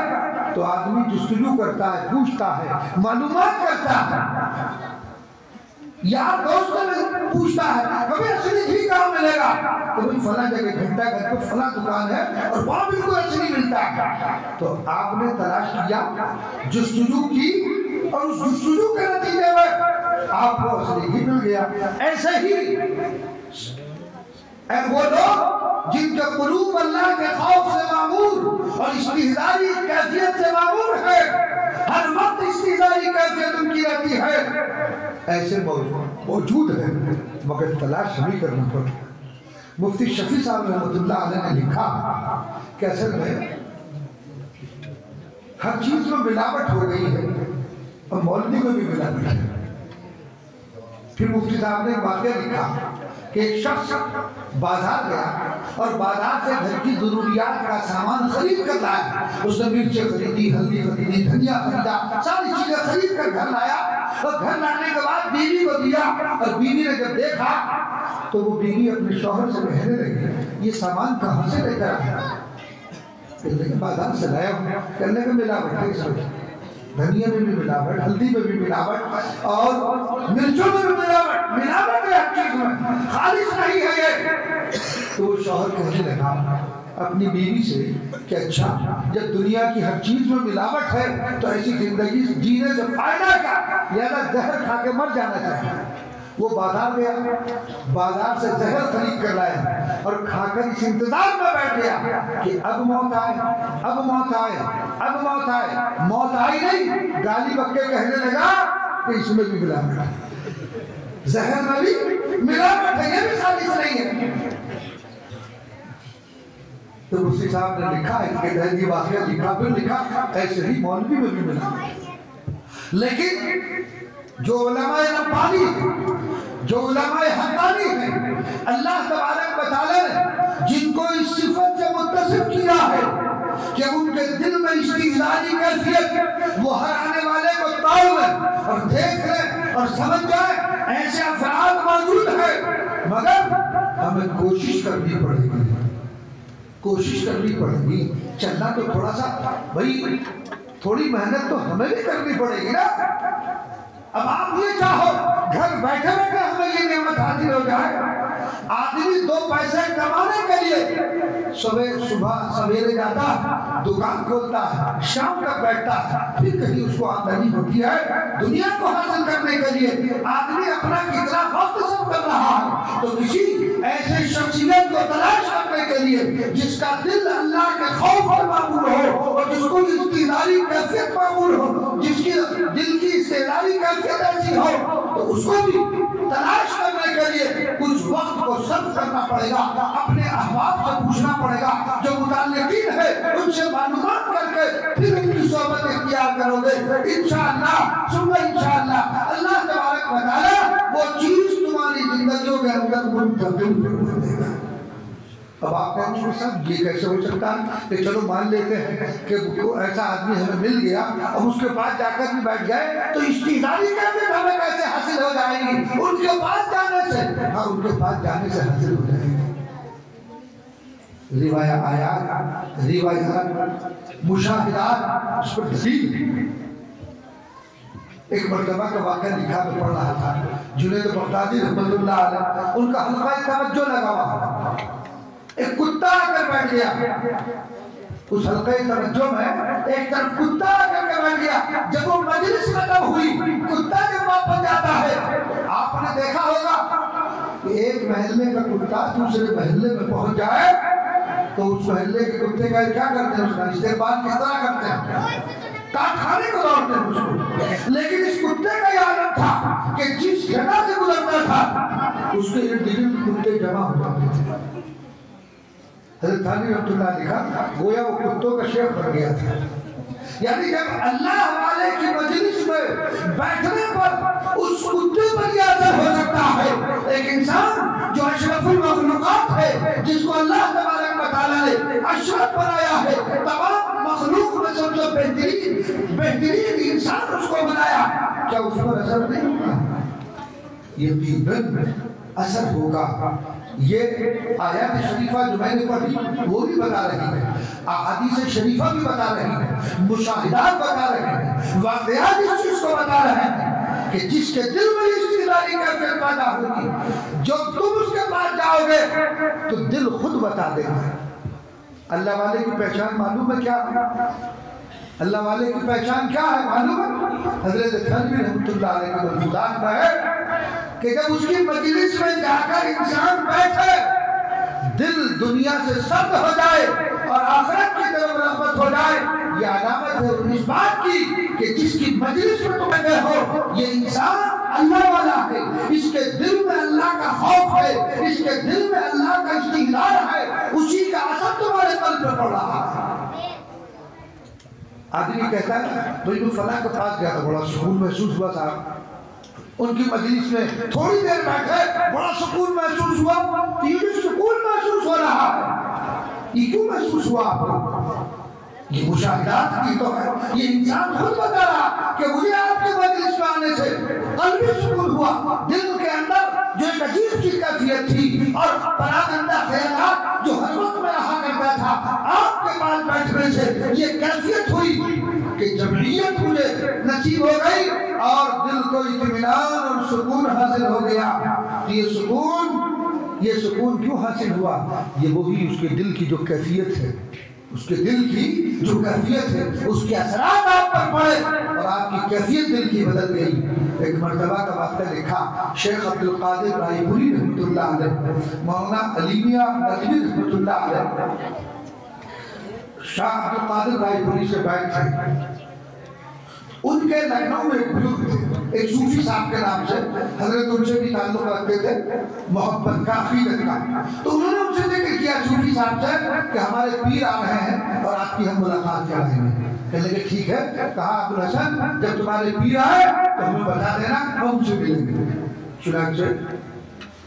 تو آدمی جستجو کرتا ہے، پوچھتا ہے، معلومات کرتا ہے، یار دوستوں میں پوچھتا ہے کبھی اصلی گھی کہاں ملے گا، تو بھئی فلاں جگہ گھنٹہ گھر پہ فلاں دکان ہے اور وہاں بالکل اصلی ملتا ہے۔ تو آپ نے تلاش کیا، جستجو کی، اور اس جستجو کے نتیجے میں آپ کو اصلی گھی مل گیا۔ ایسے ہی وہ لوگ جن کے قلوب اللہ کے خوف سے معمور اور استعدادی کیفیت سے معمور ہے، ہر وقت استعدادی کیفیت ان کی رہتی ہے، ایسے موجود ہیں، مگر تلاش نہیں کرنا پڑتا۔ مفتی شفیع صاحب رحمۃ اللہ علیہ نے لکھا کہ اصل میں ہر چیز میں ملاوٹ ہو گئی ہے اور مولوی میں بھی ملاوٹ ہے۔ پھر مفتی صاحب نے واقعہ لکھا کہ ایک شخص بازار گیا اور بازار سے گھر کی ضروریات کا سامان خرید کر لایا۔ اس نے مرچیں خریدی، ہلدی خریدی، دھنیا خریدا، ساری چیزیں خرید کر گھر لایا، اور گھر لانے کے بعد بیوی کو دیا، اور بیوی نے جب دیکھا تو وہ بیوی اپنے شوہر سے کہنے لگی یہ سامان کہاں سے لے کر آیا؟ کہنے کہ بازار سے لایا ہوں۔ کہنے کہ ملاوٹ ہے اس میں، دھنیا میں بھی ملاوٹ، ہلدی میں بھی ملاوٹ، اور مرچوں میں بھی ملاوٹ ہے ہر چیز میں، خالص نہیں ہے یہ۔ تو وہ شوہر کہنے لگا اپنی بیوی سے کہ اچھا جب دنیا کی ہر چیز میں ملاوٹ ہے تو ایسی زندگی جینے سے فائدہ کیا، یا زہر کھا کے مر جانا چاہیے۔ وہ بازار گیا، بازار سے زہر خرید کر لایا اور کھا کر اس انتظار میں بیٹھ گیا کہ اب موت آئے، اب موت آئے، اب موت آئے۔ موت آئی نہیں، گالی بکے کہنے لگا کہ اس میں بھی ملاوٹ ہے، زہر میں بھی ملاوٹ ہے، یہ بھی خالص نہیں ہے۔ تو مفتی صاحب نے لکھا ہے کہ دہلی واقعہ لکھا، پھر لکھا ایسے ہی مولوی میں بھی ملاوٹ، لیکن جو علماء ربانی ہیں، جو علماء حقانی ہیں، اللہ تبارک و تعالی نے جن کو اس صفت سے متصف کیا ہے کہ ان کے دل میں استحضاری کیفیت، وہ ہر آنے والے کو توڑ لیں اور دیکھ لیں اور سمجھ جائیں ایسے افراد موجود ہیں، مگر ہمیں کوشش کرنی پڑے گی، کوشش کرنی پڑے گی۔ چلنا تو تھوڑا سا بھائی، تھوڑی محنت تو ہمیں بھی کرنی پڑے گی نا۔ اب آپ یہ چاہو گھر بیٹھے بیٹھے ہمیں یہ نعمت حاصل ہو جائے۔ آدمی دو پیسے کمانے کے لیے صبح سویرے جاتا، دکان کھولتا ہے، شام تک بیٹھتا ہے، پھر کہیں اس کو آمدنی ہوتی ہے۔ دنیا کو حاصل کرنے کے لیے آدمی اپنا کتنا وقت صرف کر رہا ہے، تو کسی ایسے شخصیت کو تلاش کرنے کے لیے جس کا دل اللہ کے خوف پر معمول ہو اور جس کو استحضاری کیفیت معمول ہو، جس کی دل کی استحضاری کیفیت ایسی ہو، تو اس کو بھی تلاش کرنے کے لیے کچھ وقت کو صرف کرنا پڑے گا، اپنے احباب سے پوچھنا پڑے گا، جو متعلقین ہے ان سے معلومات کر کے پھر ان کی صحبت اختیار کرو گے انشاءاللہ ثم انشاءاللہ اللہ تبارک و تعالی وہ چیز تمہاری زندگیوں کے اندر منتقل کر دے گا۔ اب آپ کہیں گے صاحب یہ کیسے ہو سکتا ہے کہ چلو مان لیتے ہیں کہ ایسا آدمی ہمیں مل گیا، اب اس کے پاس جا کر بھی بیٹھ گئے تو استحضاری کیفیت ہمیں کیسے حاصل ہو جائے گی؟ ان کے پاس جانے سے، ہاں ان کے پاس جانے سے حاصل ہو جائے گی۔ روایات، مشاہدات اس پر دلیل۔ ایک مرتبہ کا واقعہ لکھا میں پڑھ رہا تھا، جنید بغدادی رحمۃ اللہ علیہ، ان کا حلقہ توجہ لگا ہوا، ایک کتا آ کر بیٹھ گیا اس حلقہ توجہ میں، ایک طرف کتا آ کر کے بیٹھ گیا۔ جب وہ مجلس ختم ہوئی، کتا جب واپس جاتا ہے، آپ نے دیکھا ہوگا کہ ایک محلے کا کتا دوسرے محلے میں پہنچ جائے تو اس محلے کے کتے کا کیا کرتے ہیں، اس کا استقبال کس طرح کرتے ہیں؟ کاٹ کھانے کو دوڑتے ہیں اس کو۔ لیکن اس کتے کا یہ عادت تھا کہ جس جگہ سے گزرتا تھا اس کے ارد گرد کتے جمع ہو جاتے تھے۔ حضرت تھانوی رحمۃ اللہ لکھا گویا وہ کتوں کا شیخ بن گیا تھا، یعنی جب اللہ والے کی مجلس میں بیٹھنے پر اس کتے پر یہ اثر ہو سکتا ہے، ایک انسان جو اشرف المخلوقات ہے، جس کو اللہ تبارک و تعالیٰ نے اشرف بنایا ہے، تمام مخلوق میں سب سے بہترین انسان اس کو بنایا، کیا اس پر اثر نہیں ہوگا؟ یقیناً اثر ہوگا۔ یہ آیات شریفہ جو میں نے پڑھی وہ بھی بتا رہی ہے، احادیث شریفہ بھی بتا رہی ہے، مشاہدات بتا رہے ہیں، واقعات اس چیز کو بتا رہے ہیں کہ جس کے دل میں استحضاری کیفیت پیدا ہوگی، جب تم اس کے پاس جاؤ گے تو دل خود بتا دے گا۔ اللہ والے کی پہچان معلوم ہے کیا ہے؟ اللہ والے کی پہچان کیا ہے معلوم ہے؟ حضرت تھانوی رحمۃ اللہ علیہ کے ملفوظات میں ہے کہ جب اس کی مجلس میں جا کر انسان بیٹھے، دل دنیا سے سرد ہو جائے اور آخرت کی طرف رغبت ہو جائے، یہ علامت ہے اس بات کی کہ جس کی مجلس میں تم گئے ہو یہ انسان اللہ والا ہے، اس کے دل میں اللہ کا خوف ہے، اس کے دل میں اللہ کا استحضار ہے، اسی کا اثر تمہارے قلب پر پڑ رہا ہے۔ آدمی کہتا ہے بھائی میں فلاں کے پاس گیا تھا، بڑا سکون محسوس ہوا صاحب، ان کی مجلس میں تھوڑی دیر بیٹھے بڑا سکون محسوس ہوا، تو یہ جو سکون محسوس ہو رہا ہے یہ کیوں محسوس ہوا آپ کو؟ یہ مشاہدات کی تو ہے، یہ انسان خود بتا رہا کہ مجھے آپ کے مجلس میں آنے سے قلبی سکون ہوا، دل کے اندر جو ایک عجیب سی کیفیت تھی اور پراگندہ خیالات جو ہر وقت میں رہا کرتا تھا، آپ کے پاس بیٹھنے سے یہ کیفیت ہوئی کہ جمعیت مجھے نصیب ہو گئی اور دل کو اطمینان اور سکون حاصل ہو گیا۔ یہ سکون یہ سکون کیوں حاصل ہوا؟ یہ وہی اس کے دل کی جو کیفیت ہے، اس کے دل کی جو کیفیت ہے، اس کے اثرات آپ پر پڑے اور آپ کی کیفیت دل کی بدل گئی۔ ایک مرتبہ کا واقعہ لکھا شیخ عبد القادر رائے پوری رحمۃ اللہ علیہ، مولانا علی میاں ندوی رحمۃ اللہ علیہ، شاہ عبد القادر رائے پوری سے بیٹھ تھے۔ ان کے لکھنؤ میں ایک بزرگ تھے، ایک صوفی صاحب کے نام سے، حضرت ان سے بھی تعلق رکھتے تھے محبت کا، عقیدت کا۔ تو انہوں نے ان سے ذکر کیا صوفی صاحب سے کہ ہمارے پیر آ رہے ہیں اور آپ کی ہم ملاقات کرائیں گے۔ کہنے لگے ٹھیک ہے۔ کہا ابوالحسن جب تمہارے پیر آئے تو ہمیں بتا دینا، ہم ان سے ملیں گے۔ چنانچہ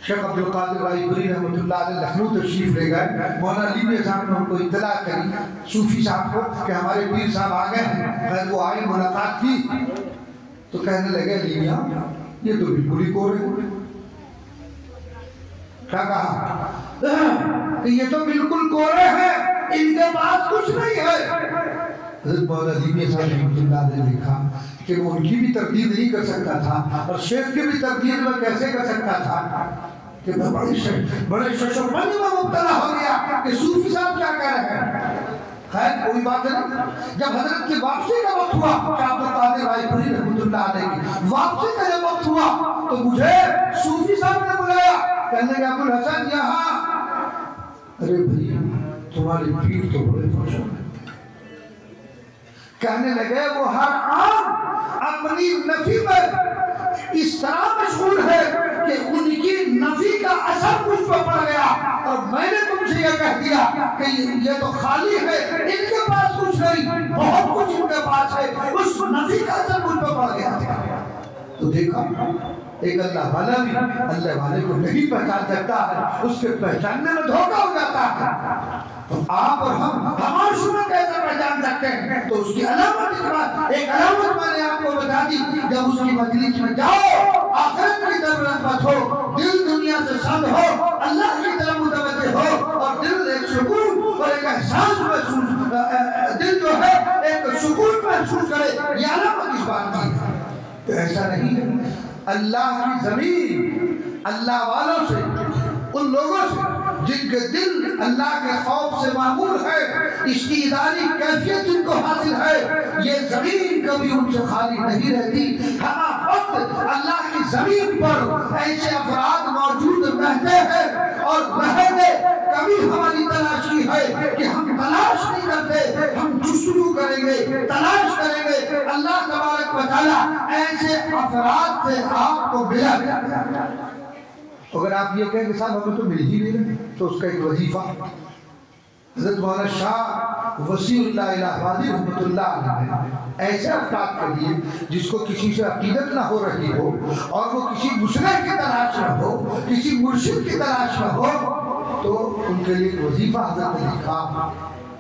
شیخ عبد القادر رائے پوری رحمۃ اللہ علیہ لکھنؤ تشریف لے گئے۔ مولانا علی میاں صاحب نے ان کو اطلاع کری صوفی صاحب کو کہ ہمارے پیر صاحب آ گئے ہیں۔ خیر وہ آئے، ملاقات کی تو کہنے لگے علی میاں یہ تو بالکل ہی کورے ہیں۔ کیا کہا کہ یہ تو بالکل کورے ہیں، ان کے پاس کچھ نہیں ہے۔ حضرت مولانا علی میاں صاحب رحمۃ اللہ علیہ نے لکھا کہ وہ ان کی بھی تردید نہیں کر سکتا تھا اور شیخ کی بھی تردید میں کیسے کر سکتا تھا کہ میں بڑے شش و پنج میں مبتلا ہو گیا کہ صوفی صاحب کیا کہہ رہے ہیں۔ خیر کوئی بات نہیں، جب حضرت کی واپسی کا وقت ہوا، شاہ عبد القادر رائے پوری رحمۃ اللہ علیہ کی واپسی کا جب وقت ہوا تو مجھے صوفی صاحب نے بلایا۔ کہنے لگے ابوالحسن یہاں۔ ارے بھائی تمہارے پیر تو بڑے پریشان ہیں۔ کہنے لگے وہ ہر آن اپنی نفی میں اس طرح مشغول ہے کہ ان کی نفی کا اثر مجھ پر پڑ گیا اور میں نے تم سے یہ کہہ دیا کہ یہ تو خالی ہے، ان کے پاس کچھ نہیں، بہت کچھ ان کے پاس ہے۔ اس نفی کا اثر مجھ پر پڑ گیا تھا۔ تو دیکھا ایک اللہ والا بھی اللہ والے کو نہیں پہچان سکتا ہے، اس کے پہچاننے میں دھوکہ ہو جاتا ہے۔ تو آپ اور ہم ہمارے میں کیسے پہچان سکتے ہیں؟ تو اس کی علامت کے بعد ایک علامت میں نے آپ کو بتا دی، جب اس کی مجلس میں جاؤ آخرت کی طرف رغبت ہو، دل دنیا سے سند ہو، اللہ کی طرف متوجہ ہو اور دل ایک سکون اور ایک احساس محسوس، دل جو ہے ایک سکون محسوس کرے، یہ علامت اس بات کی ہے۔ تو ایسا نہیں ہے، اللہ کی زمین اللہ والوں سے، ان لوگوں سے جن کے دل اللہ کے خوف سے معمول ہے، اشتیاقی کیفیت جن کو حاصل ہے، یہ زمین کبھی ان سے خالی نہیں رہتی۔ ہر وقت اللہ کی زمین پر ایسے افراد موجود رہتے ہیں اور رہیں گے۔ کبھی ہماری تلاش کی ہے کہ ہم تلاش نہیں کرتے، ہم جستجو کریں گے، تلاش کریں گے۔ اللہ تبارک و تعالیٰ ایسے افراد سے آپ کو ملا۔ اگر آپ یہ کہیں کہ صاحب ہمیں تو مل ہی نہیں تو اس کا ایک وظیفہ حضرت مولانا شاہ وسیع اللہ الہ آبادی رحمۃ اللہ علیہ نے ایسے افراد کے لیے جس کو کسی سے عقیدت نہ ہو رہی ہو اور وہ کسی مصلح کی تلاش میں ہو، کسی مرشد کی تلاش میں ہو، تو ان کے لیے ایک وظیفہ حضرت نے لکھا،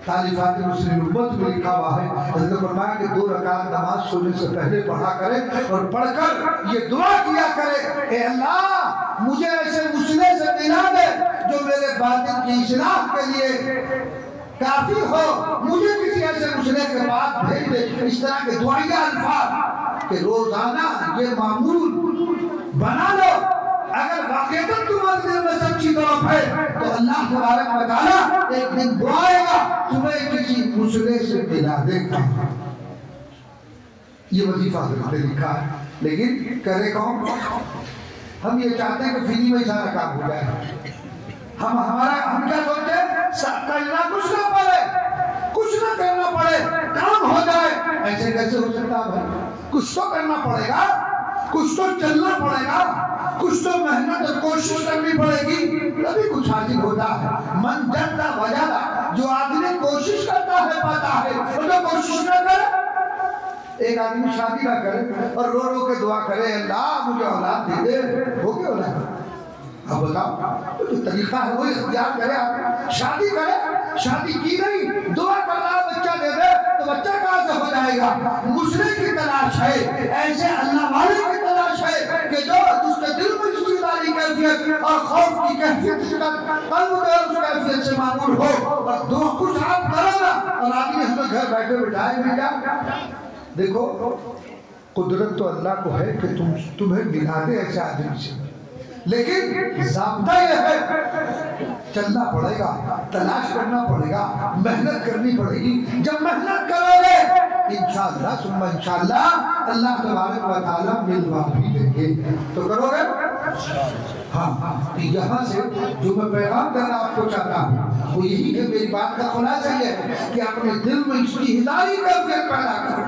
تالیفات مسلم امت میں لکھا ہوا ہے۔ حضرت نے فرمایا کہ 2 رکعت نماز سونے سے پہلے پڑھا کرے اور پڑھ کر یہ دعا کیا کرے، اے اللہ مجھے ایسے مصلح سے ملا دے جو میرے باطن کی اصلاح کے لیے کافی ہو، مجھے کسی ایسے مصلح کے بعد بھیج دے۔ اس طرح کے دعائیہ الفاظ کہ روزانہ یہ معمول بنا لو۔ اگر واقعتاً تمہارے دل میں سچی طرف ہے تو اللہ تبارک و تعالیٰ ایک دن دعائے گا تمہیں کسی مصلح سے ملا دے گا۔ یہ وظیفہ حضرت نے لکھا ہے، لیکن کرے کون؟ ہم یہ چاہتے ہیں کہ فری میں سارا کام ہو جائے۔ ہم کیا سوچتے ہیں؟ کرنا کچھ نہ پڑے، کچھ نہ کرنا پڑے، کام ہو جائے۔ ایسے کیسے ہو سکتا ہے؟ کچھ تو کرنا پڑے گا، کچھ تو چلنا پڑے گا، کچھ تو محنت اور کوشش کرنی پڑے گی، تبھی کچھ حاصل ہوتا ہے۔ من جدہ وجدہ، جو آدمی کوشش کرتا ہے پاتا ہے، اور جو کوشش نہ کرے، ایک آدمی شادی نہ کرے اور رو رو کے دعا کرے اللہ مجھے اولاد دے دے، ہو گیا اولاد؟ اب بتاؤ تو طریقہ ہے وہ اختیار کرے، آپ شادی کرے، شادی کی نہیں، دعا کر رہا بچہ دے دے تو بچہ کہاں سے ہو جائے گا؟ مصلح کی تلاش ہے، ایسے اللہ والے کی تلاش ہے کہ جو جس کے دل میں استعدادی کیفیت اور خوف کی کیفیت، اس کا قلب میں اس کیفیت سے معمول ہو اور دعا کچھ آپ کرو نا اور آدمی ہمیں گھر بیٹھے بٹھائے بھی جا۔ دیکھو قدرت تو اللہ کو ہے کہ تمہیں ملا دے ایسے آدمی سے، لیکن ضابطہ یہ ہے چلنا پڑے گا، تلاش کرنا پڑے گا، محنت کرنی پڑے گی. جب محنت کرو گے انشاءاللہ ثم انشاءاللہ اللہ تبارک و تعالیٰ ملوا بھی دیں گے. تو کرو گے؟ ہاں. یہاں سے جو میں پیغام کرنا آپ کو چاہتا ہوں وہ یہی کہ میری بات کا خلاصہ یہ ہے کہ اپنے دل میں استحضاری کیفیت پیدا کرو.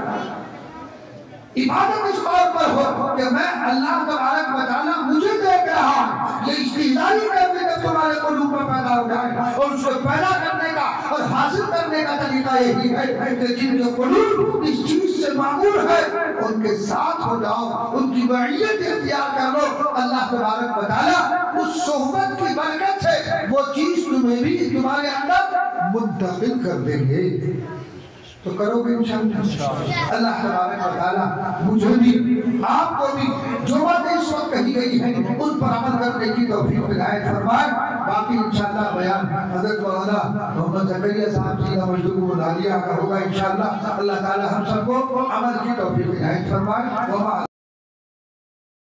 عبادت اس طور پر ہو کہ میں اللہ تبارک و تعالیٰ مجھے دیکھ رہا ہوں. یہ استحضاری کیفیت تمہارے قلوب میں پیدا ہو جائے اور اس کو پیدا کرنے کا اور حاصل کرنے کا طریقہ یہی ہے کہ جن کے قلوب اس چیز سے معمول ہے ان کے ساتھ ہو جاؤ، ان کی معیت اختیار کر لو. اللہ تبارک و تعالیٰ اس صحبت کی برکت سے وہ چیز تمہیں بھی تمہارے اندر منتقل کر دیں گے. تو کرو گے انشاءاللہ. اللہ تبارک و تعالیٰ مجھے بھی آپ کو بھی جو باتیں اس وقت کہی گئی ہیں ان پر عمل کرنے کی توفیق عنایت فرمائے. باقی انشاءاللہ بیان حضرت مولانا محمد زکریا صاحب سیدھا مجدور العالیہ کا ہوگا انشاءاللہ. اللہ تعالیٰ ہم سب کو عمل کی توفیق عنایت فرمائے.